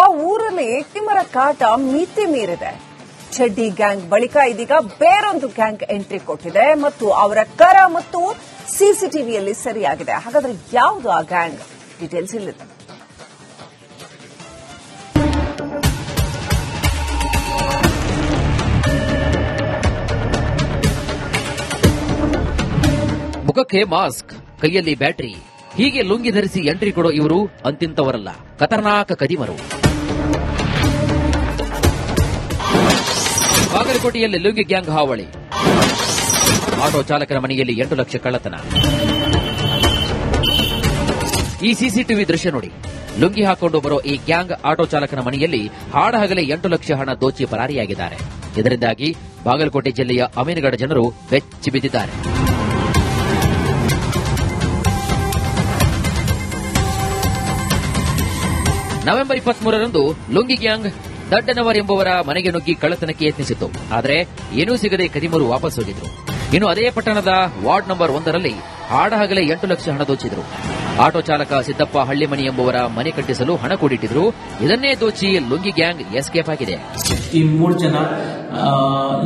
ಆ ಊರಲ್ಲಿ ತಿಮ್ಮರ ಕಾಟ ಮಿತಿ ಮೀರಿದೆ. ಚಡ್ಡಿ ಗ್ಯಾಂಗ್ ಬಳಿಕ ಇದೀಗ ಬೇರೊಂದು ಗ್ಯಾಂಗ್ ಎಂಟ್ರಿ ಕೊಟ್ಟಿದೆ ಮತ್ತು ಅವರ ಕರ ಮತ್ತು ಸಿಸಿಟಿವಿಯಲ್ಲಿ ಸರಿಯಾಗಿದೆ. ಹಾಗಾದ್ರೆ ಯಾವುದು ಆ ಗ್ಯಾಂಗ್? ಡೀಟೇಲ್ಸ್ ಇಲ್ಲಿದೆ. ಮುಖಕ್ಕೆ ಮಾಸ್ಕ್, ಕೈಯಲ್ಲಿ ಬ್ಯಾಟರಿ, ಹೀಗೆ ಲುಂಗಿ ಧರಿಸಿ ಎಂಟ್ರಿ ಕೊಡೋ ಇವರು ಅಂತಿಂತವರಲ್ಲ, ಖತರ್ನಾಕ ಕದಿಮರು. ಬಾಗಲಕೋಟೆಯಲ್ಲಿ ಲುಂಗಿ ಗ್ಯಾಂಗ್ ಹಾವಳಿ. ಆಟೋ ಚಾಲಕನ ಮನೆಯಲ್ಲಿ 8 ಲಕ್ಷ ಕಳ್ಳತನ. ಈ ಸಿಸಿಟಿವಿ ದೃಶ್ಯ ನೋಡಿ. ಲುಂಗಿ ಹಾಕೊಂಡು ಬರೋ ಈ ಗ್ಯಾಂಗ್ ಆಟೋ ಚಾಲಕನ ಮನೆಯಲ್ಲಿ ಹಾಡಹಗಲೇ 8 ಲಕ್ಷ ಹಣ ದೋಚಿ ಪರಾರಿಯಾಗಿದ್ದಾರೆ. ಇದರಿಂದಾಗಿ ಬಾಗಲಕೋಟೆ ಜಿಲ್ಲೆಯ ಅಮೀನಗಡ ಜನರು ಬೆಚ್ಚಿ ಬಿದ್ದಿದ್ದಾರೆ. ನವೆಂಬರ್ 23ರಂದು ಲುಂಗಿ ಗ್ಯಾಂಗ್ ದಡ್ಡನವರ್ ಎಂಬುವರ ಮನೆಗೆ ನುಗ್ಗಿ ಕಳ್ಳತನಕ್ಕೆ ಯತ್ನಿಸಿತ್ತು. ಆದರೆ ಏನೂ ಸಿಗದೆ ಕದಿಮರು ವಾಪಸ್ ಹೋಗಿದ್ರು. ಇನ್ನು ಅದೇ ಪಟ್ಟಣದ ವಾರ್ಡ್ ನಂಬರ್ 1ರಲ್ಲಿ ಹಾಡಹಗಲೇ 8 ಲಕ್ಷ ಹಣ ದೋಚಿದ್ರು. ಆಟೋ ಚಾಲಕ ಸಿದ್ದಪ್ಪ ಹಳ್ಳಿಮನಿ ಎಂಬುವರ ಮನೆ ಕಟ್ಟಿಸಲು ಹಣ ಕೂಡಿಟ್ಟಿದ್ರು. ಇದನ್ನೇ ದೋಚಿ ಲುಂಗಿ ಗ್ಯಾಂಗ್ ಎಸ್ಕೇಪ್ ಆಗಿದೆ. ಈ 3 ಜನ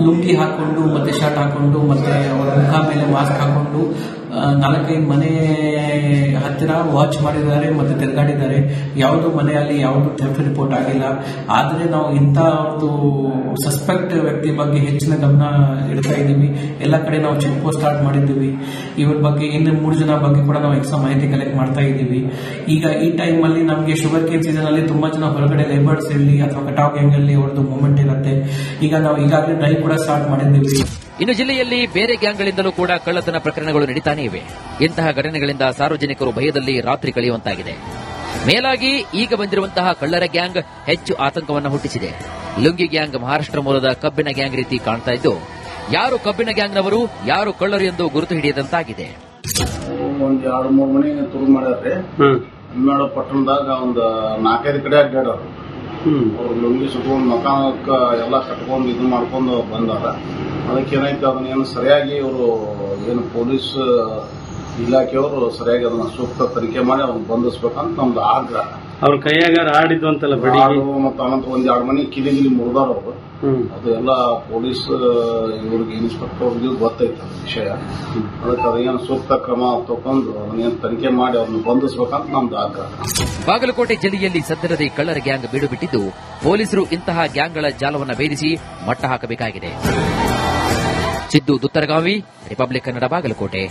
ಲುಂಗಿ ಹಾಕೊಂಡು ಮತ್ತೆ ಶರ್ಟ್ ಹಾಕೊಂಡು ಮತ್ತೆ ಅವರ ಮುಖ ಮೇಲೆ ಮಾಸ್ಕ್ ಹಾಕೊಂಡು 4-5 ಮನೆ ಹತ್ತಿರ ವಾಚ್ ಮಾಡಿದ್ದಾರೆ ಮತ್ತೆ ತಿರುಗಾಡಿದ್ದಾರೆ. ಯಾವುದು ಮನೆಯಲ್ಲಿ ಯಾವುದು ಥೆಫ್ಟ್ ರಿಪೋರ್ಟ್ ಆಗಿಲ್ಲ. ಆದರೆ ನಾವು ಇಂಥ ಒಂದು ಸಸ್ಪೆಕ್ಟ್ ವ್ಯಕ್ತಿ ಬಗ್ಗೆ ಹೆಚ್ಚಿನ ಗಮನ ಇಡ್ತಾ ಇದ್ದೀವಿ. ಎಲ್ಲ ಕಡೆ ನಾವು ಚೆಕ್ ಪೋಸ್ಟ್ ಸ್ಟಾರ್ಟ್ ಮಾಡಿದ್ದೀವಿ. ಇವ್ರ ಬಗ್ಗೆ ಇನ್ನು 3 ಜನ ಬಗ್ಗೆ ಕೂಡ ನಾವು ಎಕ್ಸ್ಟ್ರಾ ಮಾಹಿತಿ ಕಲೆಕ್ಟ್ ಮಾಡ್ತಾ ಇದ್ದೀವಿ. ಈಗ ಈ ಟೈಮ್ ಅಲ್ಲಿ ನಮಗೆ ಶುಗರ್ ಕೇನ್ ಸೀಸನ್ ಅಲ್ಲಿ ತುಂಬಾ ಜನ ಹೊರಗಡೆ ಲೇಬರ್ಸ್ ಇರಲಿ ಅಥವಾ ಕಟಾವ್ ಗ್ಯಾಂಗ್ ಅಲ್ಲಿ ಅವ್ರದ್ದು ಮೂವ್ಮೆಂಟ್ ಇರುತ್ತೆ. ಈಗ ನಾವು ಈಗಾಗಲೇ ಡ್ರೈವ್ ಕೂಡ ಸ್ಟಾರ್ಟ್ ಮಾಡಿದ್ದೀವಿ. ಇನ್ನು ಜಿಲ್ಲೆಯಲ್ಲಿ ಬೇರೆ ಗ್ಯಾಂಗ್ಗಳಿಂದಲೂ ಕೂಡ ಕಳ್ಳತನ ಪ್ರಕರಣಗಳು ನಡೀತಾನೇ ಇವೆ. ಇಂತಹ ಘಟನೆಗಳಿಂದ ಸಾರ್ವಜನಿಕರು ಭಯದಲ್ಲಿ ರಾತ್ರಿ ಕಳೆಯುವಂತಾಗಿದೆ. ಮೇಲಾಗಿ ಈಗ ಬಂದಿರುವಂತಹ ಕಳ್ಳರ ಗ್ಯಾಂಗ್ ಹೆಚ್ಚು ಆತಂಕವನ್ನು ಹುಟ್ಟಿಸಿದೆ. ಲುಂಗಿ ಗ್ಯಾಂಗ್ ಮಹಾರಾಷ್ಟ್ರ ಮೂಲದ ಕಬ್ಬಿನ ಗ್ಯಾಂಗ್ ರೀತಿ ಕಾಣ್ತಾ ಇದ್ದು, ಯಾರು ಕಬ್ಬಿನ ಗ್ಯಾಂಗ್ನವರು, ಯಾರು ಕಳ್ಳರು ಎಂದು ಗುರುತು ಹಿಡಿಯದಂತಾಗಿದೆ. ಒಂದ್ 2-3 ಮನೆ ತುರು ಮಾಡ್ಯಾರ್ರಿ. ಹನ್ನೆರಡು ಪಟ್ಟಣದಾಗ ಒಂದು 4-5 ಕಡೆ ಅಡ್ಡಾಡೋರು. ಅವ್ರು ಲುಂಗಿ ಸುಟ್ಕೊಂಡು ಮಕಾನಕ್ಕ ಎಲ್ಲ ಕಟ್ಕೊಂಡು ಇದು ಮಾಡ್ಕೊಂಡು ಬಂದಾರ. ಅದಕ್ಕೇನಾಯ್ತು, ಅದನ್ನೇನು ಸರಿಯಾಗಿ ಇವರು ಏನು ಪೊಲೀಸ್ ಇಲಾಖೆಯವರು ಸರಿಯಾಗಿ ಅದನ್ನ ಸೂಕ್ತ ತನಿಖೆ ಮಾಡಿ ಅವ್ರನ್ನ ಬಂಧಿಸ್ಬೇಕಂತ ನಮ್ದು ಆಗ್ರಹ. ಅವ್ರ ಕೈಯಾಗ ಆಡಿದ್ದು ಅಂತಲ್ಲ ಬಡಿ ಮತ್ತು ಅನಂತರ 1-2 ಮನೆ ಕಿಲಿಗಿಲಿ ಮುರಿದಾರ ಅವರು. ಅದು ಎಲ್ಲ ಪೊಲೀಸ್ ಇವ್ರಿಗೆ ಇನ್ಸ್ಪೆಕ್ಟರ್ಗೆ ಗೊತ್ತೈತೆ ವಿಷಯ. ಅದಕ್ಕೆ ಅದೇನು ಸೂಕ್ತ ಕ್ರಮ ತಗೊಂಡು ಅದನ್ನೇನು ತನಿಖೆ ಮಾಡಿ ಅವ್ರನ್ನ ಬಂಧಿಸ್ಬೇಕಂತ ನಮ್ದು ಆಗ್ರಹ. ಬಾಗಲಕೋಟೆ ಜಿಲ್ಲೆಯಲ್ಲಿ ಸದ್ಯದಲ್ಲೇ ಕಳ್ಳರ ಗ್ಯಾಂಗ್ ಬೀಡು ಬಿಟ್ಟಿದ್ದು, ಪೊಲೀಸರು ಇಂತಹ ಗ್ಯಾಂಗ್ಗಳ ಜಾಲವನ್ನು ಭೇದಿಸಿ ಮಟ್ಟ ಹಾಕಬೇಕಾಗಿದೆ. ಸಿದ್ದು ದುತ್ತರಗಾವಿ, ರಿಪಬ್ಲಿಕ್ ಕನ್ನಡ, ಬಾಗಲಕೋಟೆ.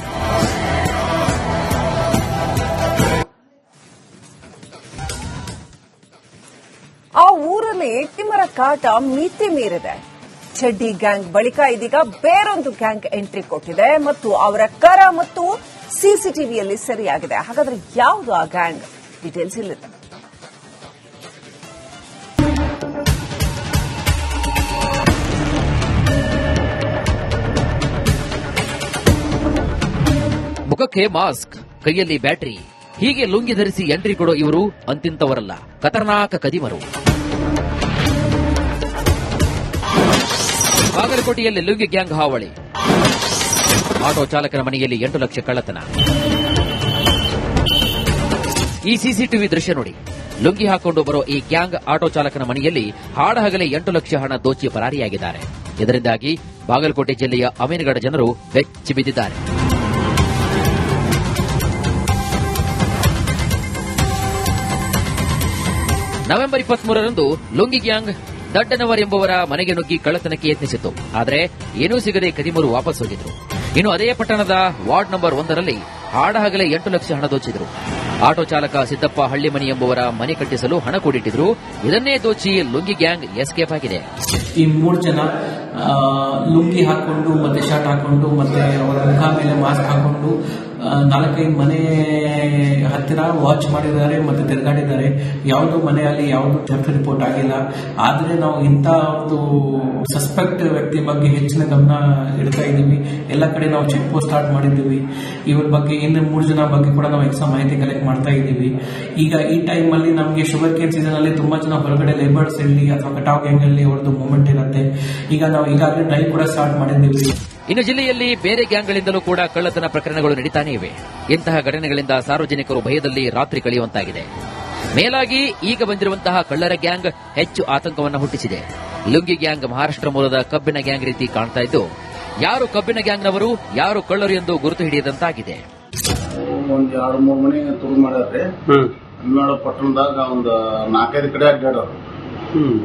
ಆ ಊರಲ್ಲಿ ತಿಮ್ಮರ ಕಾಟ ಮಿತಿ ಮೀರಿದೆ. ಚಡ್ಡಿ ಗ್ಯಾಂಗ್ ಬಳಿಕ ಇದೀಗ ಬೇರೊಂದು ಗ್ಯಾಂಗ್ ಎಂಟ್ರಿ ಕೊಟ್ಟಿದೆ ಮತ್ತು ಅವರ ಕರ ಮತ್ತು ಸಿಸಿಟಿವಿಯಲ್ಲಿ ಸರಿಯಾಗಿದೆ. ಹಾಗಾದ್ರೆ ಯಾವುದು ಆ ಗ್ಯಾಂಗ್? ಡೀಟೇಲ್ಸ್ ಇಲ್ಲಿದೆ. ಮುಖಕ್ಕೆ ಮಾಸ್ಕ್, ಕೈಯಲ್ಲಿ ಬ್ಯಾಟರಿ, ಹೀಗೆ ಲುಂಗಿ ಧರಿಸಿ ಎಂಟ್ರಿ ಕೊಡೋ ಇವರು ಅಂತಿಂತವರಲ್ಲ, ಖತರ್ನಾಕ ಕದಿಮರು. ಬಾಗಲಕೋಟೆಯಲ್ಲಿ ಲುಂಗಿ ಗ್ಯಾಂಗ್ ಹಾವಳಿ. ಆಟೋ ಚಾಲಕನ ಮನೆಯಲ್ಲಿ 8 ಲಕ್ಷ ಕಳ್ಳತನ. ಈ ಸಿಸಿಟಿವಿ ದೃಶ್ಯ ನೋಡಿ. ಲುಂಗಿ ಹಾಕೊಂಡು ಬರೋ ಈ ಗ್ಯಾಂಗ್ ಆಟೋ ಚಾಲಕನ ಮನೆಯಲ್ಲಿ ಹಾಡಹಗಲೇ 8 ಲಕ್ಷ ಹಣ ದೋಚಿ ಪರಾರಿಯಾಗಿದ್ದಾರೆ. ಇದರಿಂದಾಗಿ ಬಾಗಲಕೋಟೆ ಜಿಲ್ಲೆಯ ಅಮೀನಗಡ ಜನರು ಬೆಚ್ಚಿ ಬಿದ್ದಿದ್ದಾರೆ. ನವೆಂಬರ್ 23ರಂದು ಲುಂಗಿ ಗ್ಯಾಂಗ್ ದಡ್ಡನವರ್ ಎಂಬುವರ ಮನೆಗೆ ನುಗ್ಗಿ ಕಳ್ಳತನಕ್ಕೆ ಯತ್ನಿಸಿತ್ತು. ಆದರೆ ಏನೂ ಸಿಗದೆ ಕದಿಮರು ವಾಪಸ್ ಹೋಗಿದ್ರು. ಇನ್ನು ಅದೇ ಪಟ್ಟಣದ ವಾರ್ಡ್ ನಂಬರ್ 1ರಲ್ಲಿ ಹಾಡಹಗಲೇ 8 ಲಕ್ಷ ಹಣ ದೋಚಿದ್ರು. ಆಟೋ ಚಾಲಕ ಸಿದ್ದಪ್ಪ ಹಳ್ಳಿಮನಿ ಎಂಬುವರ ಮನೆ ಕಟ್ಟಿಸಲು ಹಣ ಕೂಡಿಟ್ಟಿದ್ರು. ಇದನ್ನೇ ದೋಚಿ ಲುಂಗಿ ಗ್ಯಾಂಗ್ ಎಸ್ಕೇಪ್ ಆಗಿದೆ. ಈ 3 ಜನ ಲುಂಗಿ ಹಾಕೊಂಡು ಮತ್ತೆ ಶರ್ಟ್ ಹಾಕೊಂಡು ಮತ್ತೆ ಅವರ ಮುಖ ಮೇಲೆ ಮಾಸ್ಕ್ ಹಾಕೊಂಡು 4-5 ಮನೆ ಹತ್ತಿರ ವಾಚ್ ಮಾಡಿದ್ದಾರೆ ಮತ್ತೆ ತಿರುಗಾಡಿದ್ದಾರೆ. ಯಾವುದು ಮನೆಯಲ್ಲಿ ಯಾವುದು ಥೆಫ್ಟ್ ರಿಪೋರ್ಟ್ ಆಗಿಲ್ಲ. ಆದರೆ ನಾವು ಇಂಥ ಒಂದು ಸಸ್ಪೆಕ್ಟ್ ವ್ಯಕ್ತಿ ಬಗ್ಗೆ ಹೆಚ್ಚಿನ ಗಮನ ಇಡ್ತಾ ಇದ್ದೀವಿ. ಎಲ್ಲ ಕಡೆ ನಾವು ಚೆಕ್ ಪೋಸ್ಟ್ ಸ್ಟಾರ್ಟ್ ಮಾಡಿದ್ದೀವಿ. ಇವ್ರ ಬಗ್ಗೆ ಇನ್ನು 3 ಜನ ಬಗ್ಗೆ ಕೂಡ ನಾವು ಎಕ್ಸ್ಟ್ರಾ ಮಾಹಿತಿ ಕಲೆಕ್ಟ್ ಮಾಡ್ತಾ ಇದ್ದೀವಿ. ಈಗ ಈ ಟೈಮ್ ಅಲ್ಲಿ ನಮಗೆ ಶುಗರ್ ಕೇನ್ ಸೀಸನ್ ಅಲ್ಲಿ ತುಂಬಾ ಜನ ಹೊರಗಡೆ ಲೇಬರ್ಸ್ ಇರಲಿ ಅಥವಾ ಕಟಾವ್ ಗ್ಯಾಂಗ್ ಅಲ್ಲಿ ಅವ್ರದ್ದು ಮೂವ್ಮೆಂಟ್ ಇರುತ್ತೆ. ಈಗ ನಾವು ಈಗಾಗಲೇ ಡ್ರೈವ್ ಕೂಡ ಸ್ಟಾರ್ಟ್ ಮಾಡಿದ್ದೀವಿ. ಇನ್ನು ಜಿಲ್ಲೆಯಲ್ಲಿ ಬೇರೆ ಗ್ಯಾಂಗ್ಗಳಿಂದಲೂ ಕೂಡ ಕಳ್ಳತನ ಪ್ರಕರಣಗಳು ನಡೀತಾನೇ ಇವೆ. ಇಂತಹ ಘಟನೆಗಳಿಂದ ಸಾರ್ವಜನಿಕರು ಭಯದಲ್ಲಿ ರಾತ್ರಿ ಕಳೆಯುವಂತಾಗಿದೆ. ಮೇಲಾಗಿ ಈಗ ಬಂದಿರುವಂತಹ ಕಳ್ಳರ ಗ್ಯಾಂಗ್ ಹೆಚ್ಚು ಆತಂಕವನ್ನು ಹುಟ್ಟಿಸಿದೆ. ಲುಂಗಿ ಗ್ಯಾಂಗ್ ಮಹಾರಾಷ್ಟ್ರ ಮೂಲದ ಕಬ್ಬಿನ ಗ್ಯಾಂಗ್ ರೀತಿ ಕಾಣ್ತಾ ಇದ್ದು, ಯಾರು ಕಬ್ಬಿನ ಗ್ಯಾಂಗ್ನವರು, ಯಾರು ಕಳ್ಳರು ಎಂದು ಗುರುತು ಹಿಡಿಯದಂತಾಗಿದೆ. ಒಂದ್ 2-3 ಮನೆ ತುಳು ಮಾಡ್ಯಾರ್ರಿ. ಹನ್ನೆರಡು ಪಟ್ಟಣದಾಗ ಒಂದ್ 4-5 ಕಡೆ ಅಡ್ಡಾಡೋರು.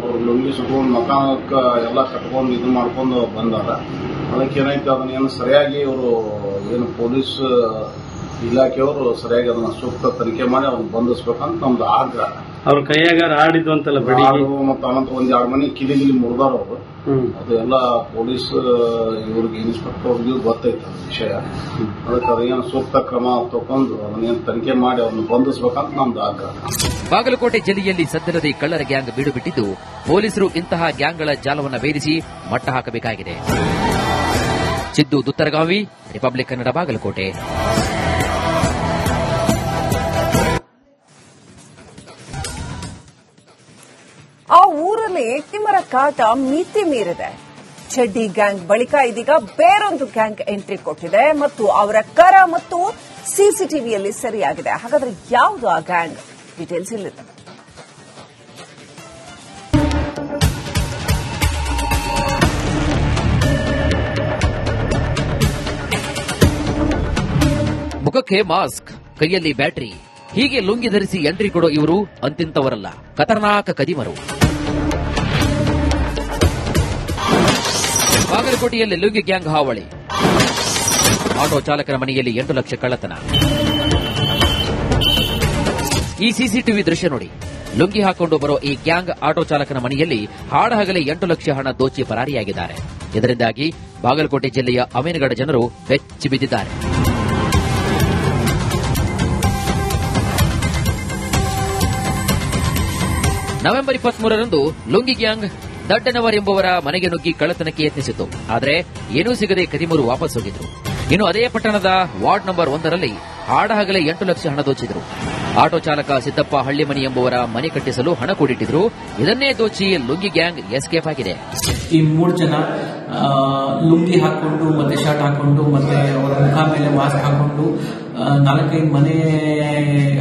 ಅವ್ರು ಲುಂಗಿ ಸುಟ್ಕೊಂಡು ಮಕಾನಕ್ಕ ಎಲ್ಲ ಕಟ್ಕೊಂಡು ಇದು ಮಾಡ್ಕೊಂಡು ಬಂದಾರ. ಅದಕ್ಕೆ ಏನಾಯ್ತು, ಅದನ್ನ ಏನು ಸರಿಯಾಗಿ ಇವರು ಏನು ಪೊಲೀಸ್ ಇಲಾಖೆಯವರು ಸರಿಯಾಗಿ ಅದನ್ನ ಸೂಕ್ತ ತನಿಖೆ ಮಾಡಿ ಅವ್ರನ್ನ ಬಂಧಿಸ್ಬೇಕಂತ ನಮ್ದು ಆಗ್ರಹ. ಅವ್ರ ಕೈಯಾಗಾರ ಆಡಿದ್ದು ಅಂತಲ್ಲ ಬಡಿ ಮತ್ತು ಅನಂತರ ಒಂದ್ 2 ಮನೆ ಕಿಲಿಗಿಲಿ ಮುರಿದಾರ ಅವರು. ಅದು ಎಲ್ಲ ಪೊಲೀಸ್ ಇವ್ರಿಗೆ ಇನ್ಸ್ಪೆಕ್ಟರ್ಗೂ ಗೊತ್ತೈತೆ ವಿಷಯ. ಅದಕ್ಕೆ ಅದೇನು ಸೂಕ್ತ ಕ್ರಮ ತಗೊಂಡು ಅದನ್ನೇನು ತನಿಖೆ ಮಾಡಿ ಅವ್ರನ್ನ ಬಂಧಿಸ್ಬೇಕಂತ ನಮ್ದು ಆಗ್ರಹ. ಬಾಗಲಕೋಟೆ ಜಿಲ್ಲೆಯಲ್ಲಿ ಸದ್ಯದಲ್ಲೇ ಕಳ್ಳರ ಗ್ಯಾಂಗ್ ಬೀಡು ಬಿಟ್ಟಿದ್ದು, ಪೊಲೀಸರು ಇಂತಹ ಗ್ಯಾಂಗ್ಗಳ ಜಾಲವನ್ನು ಭೇದಿಸಿ ಮಟ್ಟ ಹಾಕಬೇಕಾಗಿದೆ. ಸಿದ್ದು ದುತ್ತರಗಾವಿ, ರಿಪಬ್ಲಿಕ್ ಕನ್ನಡ, ಬಾಗಲಕೋಟೆ. ಆ ಊರಲ್ಲಿ ಎಟ್ಟಿಮರ ಕಾಟ ಮಿತಿ ಮೀರಿದೆ. ಚಡ್ಡಿ ಗ್ಯಾಂಗ್ ಬಳಿಕ ಇದೀಗ ಬೇರೊಂದು ಗ್ಯಾಂಗ್ ಎಂಟ್ರಿ ಕೊಟ್ಟಿದೆ ಮತ್ತು ಅವರ ಕರ ಮತ್ತು ಸಿಸಿಟಿವಿಯಲ್ಲಿ ಸೆರೆಯಾಗಿದೆ. ಹಾಗಾದ್ರೆ ಯಾವುದು ಆ ಗ್ಯಾಂಗ್? ಡೀಟೇಲ್ಸ್ ಇಲ್ಲಿದೆ. ಮುಖಕ್ಕೆ ಮಾಸ್ಕ್, ಕೈಯಲ್ಲಿ ಬ್ಯಾಟರಿ, ಹೀಗೆ ಲುಂಗಿ ಧರಿಸಿ ಎಂಟ್ರಿ ಕೊಡೋ ಇವರು ಅಂತಿಂತವರಲ್ಲ, ಖತರ್ನಾಕ ಕದಿಮರು. ಬಾಗಲಕೋಟೆಯಲ್ಲಿ ಲುಂಗಿ ಗ್ಯಾಂಗ್ ಹಾವಳಿ. ಆಟೋ ಚಾಲಕನ ಮನೆಯಲ್ಲಿ 8 ಲಕ್ಷ ಕಳ್ಳತನ. ಈ ಸಿಸಿಟಿವಿ ದೃಶ್ಯ ನೋಡಿ. ಲುಂಗಿ ಹಾಕೊಂಡು ಬರೋ ಈ ಗ್ಯಾಂಗ್ ಆಟೋ ಚಾಲಕನ ಮನೆಯಲ್ಲಿ ಹಾಡಹಗಲೇ 8 ಲಕ್ಷ ಹಣ ದೋಚಿ ಪರಾರಿಯಾಗಿದ್ದಾರೆ. ಇದರಿಂದಾಗಿ ಬಾಗಲಕೋಟೆ ಜಿಲ್ಲೆಯ ಅಮೀನಗಡ ಜನರು ಬೆಚ್ಚಿ ಬಿದ್ದಿದ್ದಾರೆ. ನವೆಂಬರ್ 23ರಂದು ಲುಂಗಿ ಗ್ಯಾಂಗ್ ದಡ್ಡನವರ್ ಎಂಬುವರ ಮನೆಗೆ ನುಗ್ಗಿ ಕಳ್ಳತನಕ್ಕೆ ಯತ್ನಿಸಿತು. ಆದರೆ ಏನೂ ಸಿಗದೆ ಕದಿಮರು ವಾಪಸ್ ಹೋಗಿದ್ರು. ಇನ್ನು ಅದೇ ಪಟ್ಟಣದ ವಾರ್ಡ್ ನಂಬರ್ 1ರಲ್ಲಿ ಹಾಡಹಗಲೇ 8 ಲಕ್ಷ ಹಣ ದೋಚಿದ್ರು. ಆಟೋ ಚಾಲಕ ಸಿದ್ದಪ್ಪ ಹಳ್ಳಿಮನಿ ಎಂಬುವರ ಮನೆ ಕಟ್ಟಿಸಲು ಹಣ ಕೂಡಿಟ್ಟಿದ್ರು. ಇದನ್ನೇ ದೋಚಿ ಲುಂಗಿ ಗ್ಯಾಂಗ್ ಎಸ್ಕೇಪ್ ಆಗಿದೆ. ಈ 3 ಜನ ಲುಂಗಿ ಹಾಕೊಂಡು ಮತ್ತೆ ಶರ್ಟ್ ಹಾಕೊಂಡು ಮತ್ತೆ ಅವರ ಮುಖ ಮೇಲೆ ಮಾಸ್ಕ್ ಹಾಕೊಂಡು 4-5 ಮನೆ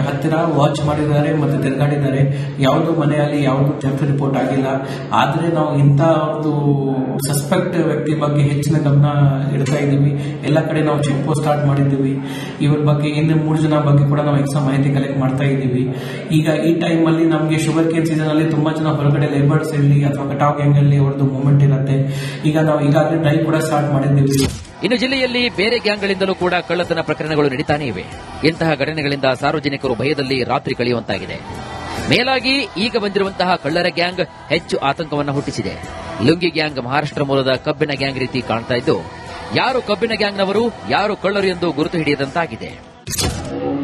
ಹತ್ತಿರ ವಾಚ್ ಮಾಡಿದ್ದಾರೆ ಮತ್ತೆ ತಿರುಗಾಡಿದ್ದಾರೆ. ಯಾವುದು ಮನೆಯಲ್ಲಿ ಯಾವುದು ಡೆತ್ ರಿಪೋರ್ಟ್ ಆಗಿಲ್ಲ. ಆದ್ರೆ ನಾವು ಇಂಥ ಒಂದು ಸಸ್ಪೆಕ್ಟ್ ವ್ಯಕ್ತಿ ಬಗ್ಗೆ ಹೆಚ್ಚಿನ ಗಮನ ಇಡ್ತಾ ಇದ್ದೀವಿ. ಎಲ್ಲ ಕಡೆ ನಾವು ಚೆಕ್ ಪೋಸ್ಟ್ ಸ್ಟಾರ್ಟ್ ಮಾಡಿದ್ದೀವಿ. ಇವ್ರ ಬಗ್ಗೆ ಇನ್ನು 3 ಜನ ಬಗ್ಗೆ ಕೂಡ ನಾವು ಎಕ್ಸ್ಟ್ರಾ ಮಾಹಿತಿ ಕಲೆಕ್ಟ್ ಮಾಡ್ತಾ ಇದ್ದೀವಿ. ಈಗ ಈ ಟೈಮ್ ಅಲ್ಲಿ ನಮಗೆ ಶುಗರ್ ಕೇನ್ ಸೀಸನ್ ಅಲ್ಲಿ ತುಂಬಾ ಜನ ಹೊರಗಡೆ ಲೇಬರ್ಸ್ ಇರಲಿ ಅಥವಾ ಕಟಾವ್ ಗ್ಯಾಂಗ್ ಅಲ್ಲಿ ಅವ್ರದ್ದು ಮೂವ್ಮೆಂಟ್ ಇರುತ್ತೆ. ಈಗ ನಾವು ಈಗಾಗಲೇ ಡ್ರೈವ್ ಕೂಡ ಸ್ಟಾರ್ಟ್ ಮಾಡಿದ್ದೀವಿ. ಇನ್ನು ಜಿಲ್ಲೆಯಲ್ಲಿ ಬೇರೆ ಗ್ಯಾಂಗ್ಗಳಿಂದಲೂ ಕೂಡ ಕಳ್ಳತನ ಪ್ರಕರಣಗಳು ನಡೀತಾನೇ ಇವೆ. ಇಂತಹ ಘಟನೆಗಳಿಂದ ಸಾರ್ವಜನಿಕರು ಭಯದಲ್ಲಿ ರಾತ್ರಿ ಕಳೆಯುವಂತಾಗಿದೆ. ಮೇಲಾಗಿ ಈಗ ಬಂದಿರುವಂತಹ ಕಳ್ಳರ ಗ್ಯಾಂಗ್ ಹೆಚ್ಚು ಆತಂಕವನ್ನು ಹುಟ್ಟಿಸಿದೆ. ಲುಂಗಿ ಗ್ಯಾಂಗ್ ಮಹಾರಾಷ್ಟ್ರ ಮೂಲದ ಕಬ್ಬಿನ ಗ್ಯಾಂಗ್ ರೀತಿ ಕಾಣ್ತಾ ಇದ್ದು, ಯಾರು ಕಬ್ಬಿನ ಗ್ಯಾಂಗ್ನವರು, ಯಾರು ಕಳ್ಳರು ಎಂದು ಗುರುತು ಹಿಡಿಯದಂತಾಗಿದೆ.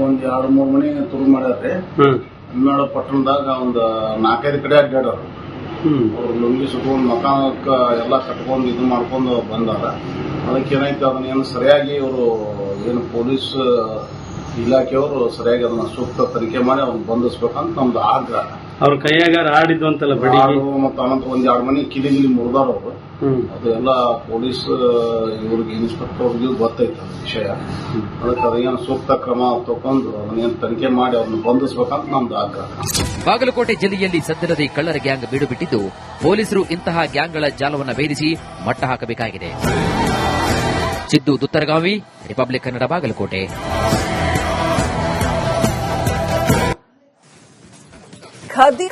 ಒಂದ್ 2-3 ಮನೆ ತುಳು ಮಾಡ್ಯಾರ್ರಿ. ಹನ್ನೆರಡು ಪಟ್ಟಣದಾಗ ಒಂದ್ 4-5 ಕಡೆ ಅಡ್ಡಾಡೋರು. ಅವ್ರು ಲುಂಗಿ ಸುಟ್ಕೊಂಡು ಮಕಾನಕ್ಕ ಎಲ್ಲ ಕಟ್ಕೊಂಡು ಇದು ಮಾಡ್ಕೊಂಡು ಬಂದಾರ. ಅದಕ್ಕೆ ಏನಾಯ್ತು, ಅದನ್ನ ಏನು ಸರಿಯಾಗಿ ಇವರು ಏನು ಪೊಲೀಸ್ ಇಲಾಖೆಯವರು ಸರಿಯಾಗಿ ಅದನ್ನ ಸೂಕ್ತ ತನಿಖೆ ಮಾಡಿ ಅವ್ರನ್ನ ಬಂಧಿಸ್ಬೇಕಂತ ನಮ್ದು ಆಗ್ರಹ. ಅವ್ರ ಕೈಯಾಗಾರ ಆಡಿದ್ದು ಅಂತಲ್ಲ ಬಡಿ ಮತ್ತು ಅನಂತರ ಒಂದ್ 2 ಮನೆ ಕಿಲಿಗಿಲಿ ಮುರಿದಾರ ಅವರು. ಅದು ಎಲ್ಲ ಪೊಲೀಸ್ ಇವ್ರಿಗೆ ಇನ್ಸ್ಪೆಕ್ಟರ್ಗೂ ಗೊತ್ತೈತೆ ವಿಷಯ. ಅದಕ್ಕೆ ಅದೇನು ಸೂಕ್ತ ಕ್ರಮ ತಗೊಂಡು ಅದನ್ನೇನು ತನಿಖೆ ಮಾಡಿ ಅವ್ರನ್ನ ಬಂಧಿಸ್ಬೇಕಂತ ನಮ್ದು ಆಗ್ರಹ. ಬಾಗಲಕೋಟೆ ಜಿಲ್ಲೆಯಲ್ಲಿ ಸದ್ಯದಲ್ಲೇ ಕಳ್ಳರ ಗ್ಯಾಂಗ್ ಬೀಡು ಬಿಟ್ಟಿದ್ದು, ಪೊಲೀಸರು ಇಂತಹ ಗ್ಯಾಂಗ್ಗಳ ಜಾಲವನ್ನು ಭೇದಿಸಿ ಮಟ್ಟ ಹಾಕಬೇಕಾಗಿದೆ. ಸಿದ್ದು ದುತ್ತರಗಾವಿ, ರಿಪಬ್ಲಿಕ್ ಕನ್ನಡ, ಬಾಗಲಕೋಟೆ. ಖದಿ